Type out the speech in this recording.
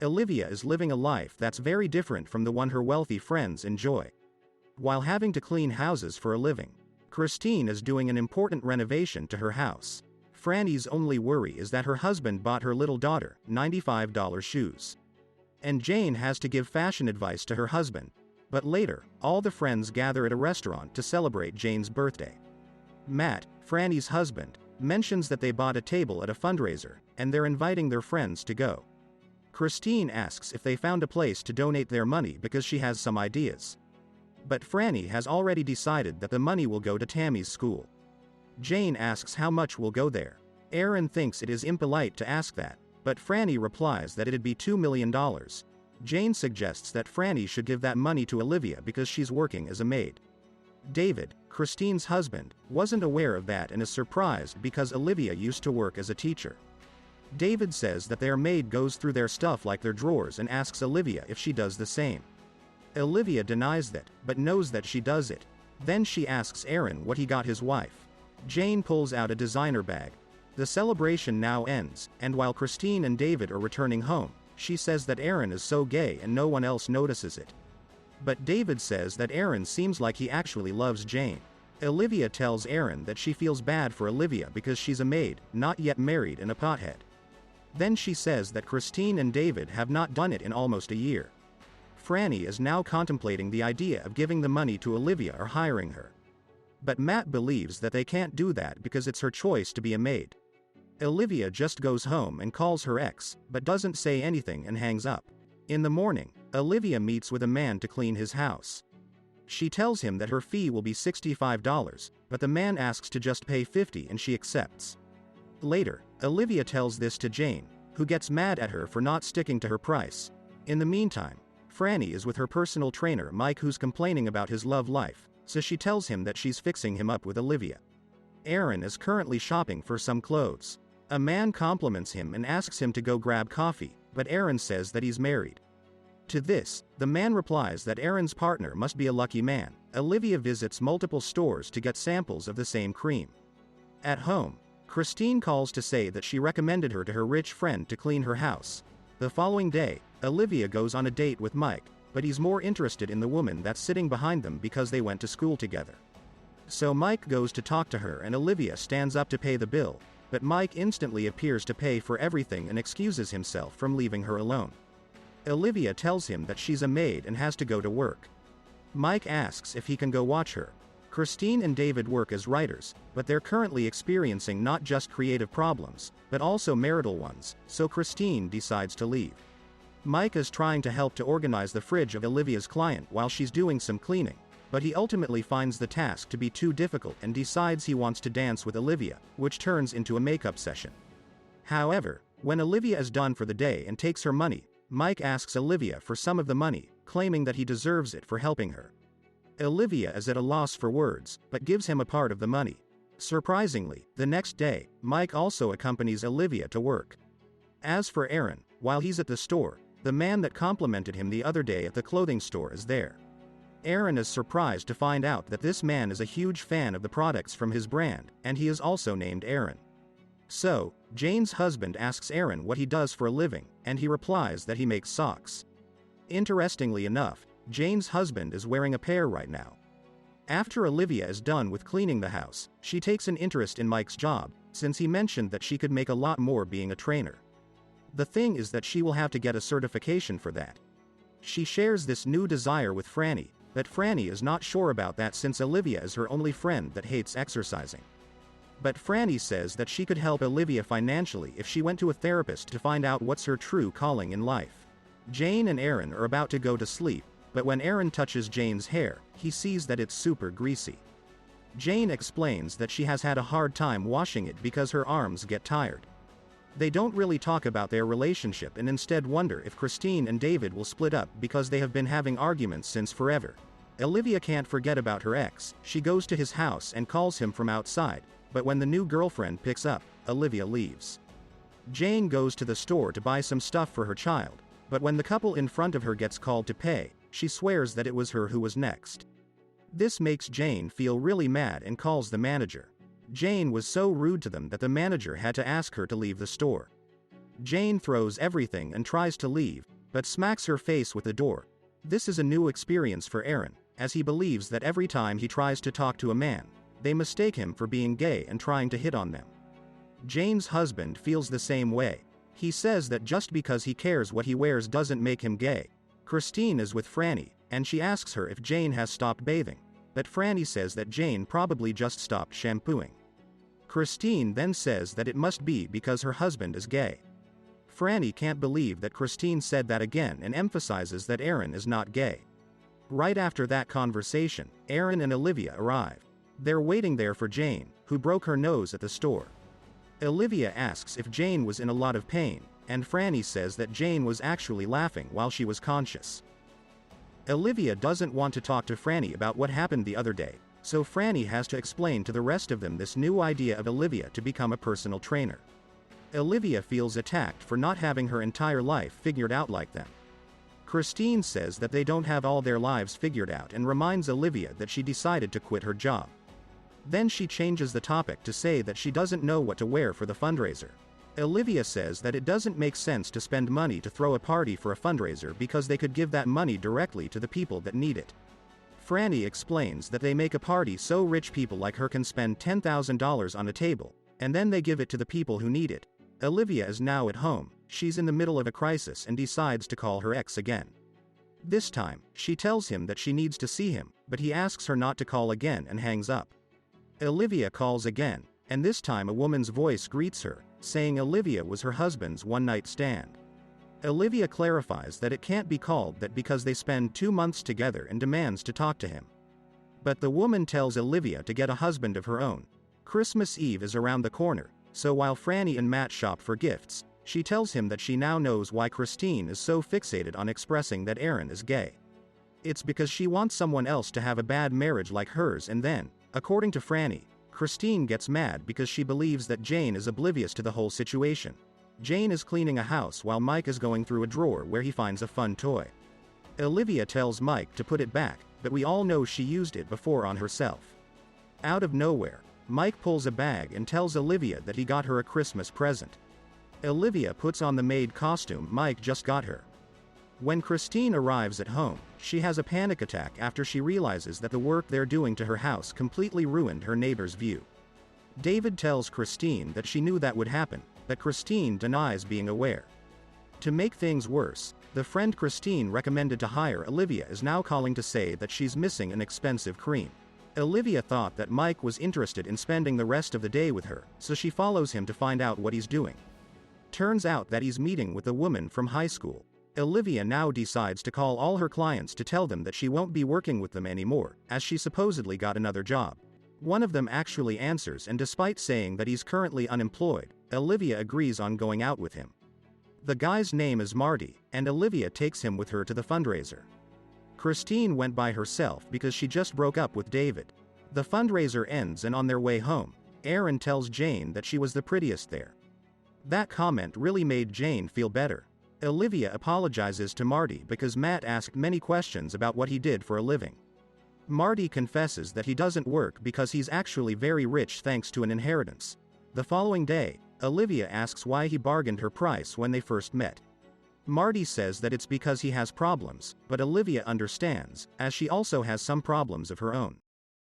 Olivia is living a life that's very different from the one her wealthy friends enjoy. While having to clean houses for a living, Christine is doing an important renovation to her house. Franny's only worry is that her husband bought her little daughter $95 shoes. And Jane has to give fashion advice to her husband. But later, all the friends gather at a restaurant to celebrate Jane's birthday. Matt, Franny's husband, mentions that they bought a table at a fundraiser, and they're inviting their friends to go. Christine asks if they found a place to donate their money because she has some ideas. But Franny has already decided that the money will go to Tammy's school. Jane asks how much will go there. Aaron thinks it is impolite to ask that, but Franny replies that it'd be $2 million. Jane suggests that Franny should give that money to Olivia because she's working as a maid. David, Christine's husband, wasn't aware of that and is surprised because Olivia used to work as a teacher. David says that their maid goes through their stuff like their drawers and asks Olivia if she does the same. Olivia denies that, but knows that she does it. Then she asks Aaron what he got his wife. Jane pulls out a designer bag. The celebration now ends, and while Christine and David are returning home, she says that Aaron is so gay and no one else notices it. But David says that Aaron seems like he actually loves Jane. Olivia tells Aaron that she feels bad for Olivia because she's a maid, not yet married and a pothead. Then she says that Christine and David have not done it in almost a year. Franny is now contemplating the idea of giving the money to Olivia or hiring her. But Matt believes that they can't do that because it's her choice to be a maid. Olivia just goes home and calls her ex, but doesn't say anything and hangs up. In the morning, Olivia meets with a man to clean his house. She tells him that her fee will be $65, but the man asks to just pay $50 and she accepts. Later, Olivia tells this to Jane, who gets mad at her for not sticking to her price. In the meantime, Franny is with her personal trainer Mike, who's complaining about his love life, so she tells him that she's fixing him up with Olivia. Aaron is currently shopping for some clothes. A man compliments him and asks him to go grab coffee, but Aaron says that he's married. To this, the man replies that Aaron's partner must be a lucky man. Olivia visits multiple stores to get samples of the same cream. At home, Christine calls to say that she recommended her to her rich friend to clean her house. The following day, Olivia goes on a date with Mike, but he's more interested in the woman that's sitting behind them because they went to school together. So Mike goes to talk to her and Olivia stands up to pay the bill, but Mike instantly appears to pay for everything and excuses himself from leaving her alone. Olivia tells him that she's a maid and has to go to work. Mike asks if he can go watch her. Christine and David work as writers, but they're currently experiencing not just creative problems, but also marital ones, so Christine decides to leave. Mike is trying to help to organize the fridge of Olivia's client while she's doing some cleaning, but he ultimately finds the task to be too difficult and decides he wants to dance with Olivia, which turns into a makeup session. However, when Olivia is done for the day and takes her money, Mike asks Olivia for some of the money, claiming that he deserves it for helping her. Olivia is at a loss for words, but gives him a part of the money. Surprisingly, the next day, Mike also accompanies Olivia to work. As for Aaron, while he's at the store, the man that complimented him the other day at the clothing store is there. Aaron is surprised to find out that this man is a huge fan of the products from his brand, and he is also named Aaron. So, Jane's husband asks Aaron what he does for a living, and he replies that he makes socks. Interestingly enough, Jane's husband is wearing a pair right now. After Olivia is done with cleaning the house, she takes an interest in Mike's job, since he mentioned that she could make a lot more being a trainer. The thing is that she will have to get a certification for that. She shares this new desire with Franny, but Franny is not sure about that since Olivia is her only friend that hates exercising. But Franny says that she could help Olivia financially if she went to a therapist to find out what's her true calling in life. Jane and Aaron are about to go to sleep, but when Aaron touches Jane's hair, he sees that it's super greasy. Jane explains that she has had a hard time washing it because her arms get tired. They don't really talk about their relationship and instead wonder if Christine and David will split up because they have been having arguments since forever. Olivia can't forget about her ex. She goes to his house and calls him from outside, but when the new girlfriend picks up, Olivia leaves. Jane goes to the store to buy some stuff for her child, but when the couple in front of her gets called to pay, she swears that it was her who was next. This makes Jane feel really mad and calls the manager. Jane was so rude to them that the manager had to ask her to leave the store. Jane throws everything and tries to leave, but smacks her face with the door. This is a new experience for Aaron, as he believes that every time he tries to talk to a man, they mistake him for being gay and trying to hit on them. Jane's husband feels the same way. He says that just because he cares what he wears doesn't make him gay. Christine is with Franny, and she asks her if Jane has stopped bathing, but Franny says that Jane probably just stopped shampooing. Christine then says that it must be because her husband is gay. Franny can't believe that Christine said that again and emphasizes that Aaron is not gay. Right after that conversation, Aaron and Olivia arrive. They're waiting there for Jane, who broke her nose at the store. Olivia asks if Jane was in a lot of pain, and Franny says that Jane was actually laughing while she was conscious. Olivia doesn't want to talk to Franny about what happened the other day, so Franny has to explain to the rest of them this new idea of Olivia to become a personal trainer. Olivia feels attacked for not having her entire life figured out like them. Christine says that they don't have all their lives figured out and reminds Olivia that she decided to quit her job. Then she changes the topic to say that she doesn't know what to wear for the fundraiser. Olivia says that it doesn't make sense to spend money to throw a party for a fundraiser because they could give that money directly to the people that need it. Franny explains that they make a party so rich people like her can spend $10,000 on a table, and then they give it to the people who need it. Olivia is now at home. She's in the middle of a crisis and decides to call her ex again. This time, she tells him that she needs to see him, but he asks her not to call again and hangs up. Olivia calls again, and this time a woman's voice greets her, saying Olivia was her husband's one-night stand. Olivia clarifies that it can't be called that because they spend 2 months together and demands to talk to him. But the woman tells Olivia to get a husband of her own. Christmas Eve is around the corner, so while Franny and Matt shop for gifts, she tells him that she now knows why Christine is so fixated on expressing that Aaron is gay. It's because she wants someone else to have a bad marriage like hers, and then, according to Franny, Christine gets mad because she believes that Jane is oblivious to the whole situation. Jane is cleaning a house while Mike is going through a drawer where he finds a fun toy. Olivia tells Mike to put it back, but we all know she used it before on herself. Out of nowhere, Mike pulls a bag and tells Olivia that he got her a Christmas present. Olivia puts on the maid costume Mike just got her. When Christine arrives at home, she has a panic attack after she realizes that the work they're doing to her house completely ruined her neighbor's view. David tells Christine that she knew that would happen, but Christine denies being aware. To make things worse, the friend Christine recommended to hire Olivia is now calling to say that she's missing an expensive cream. Olivia thought that Mike was interested in spending the rest of the day with her, so she follows him to find out what he's doing. Turns out that he's meeting with a woman from high school. Olivia now decides to call all her clients to tell them that she won't be working with them anymore, as she supposedly got another job. One of them actually answers, and despite saying that he's currently unemployed, Olivia agrees on going out with him. The guy's name is Marty, and Olivia takes him with her to the fundraiser. Christine went by herself because she just broke up with David. The fundraiser ends, and on their way home, Aaron tells Jane that she was the prettiest there. That comment really made Jane feel better. Olivia apologizes to Marty because Matt asked many questions about what he did for a living. Marty confesses that he doesn't work because he's actually very rich thanks to an inheritance. The following day, Olivia asks why he bargained her price when they first met. Marty says that it's because he has problems, but Olivia understands, as she also has some problems of her own.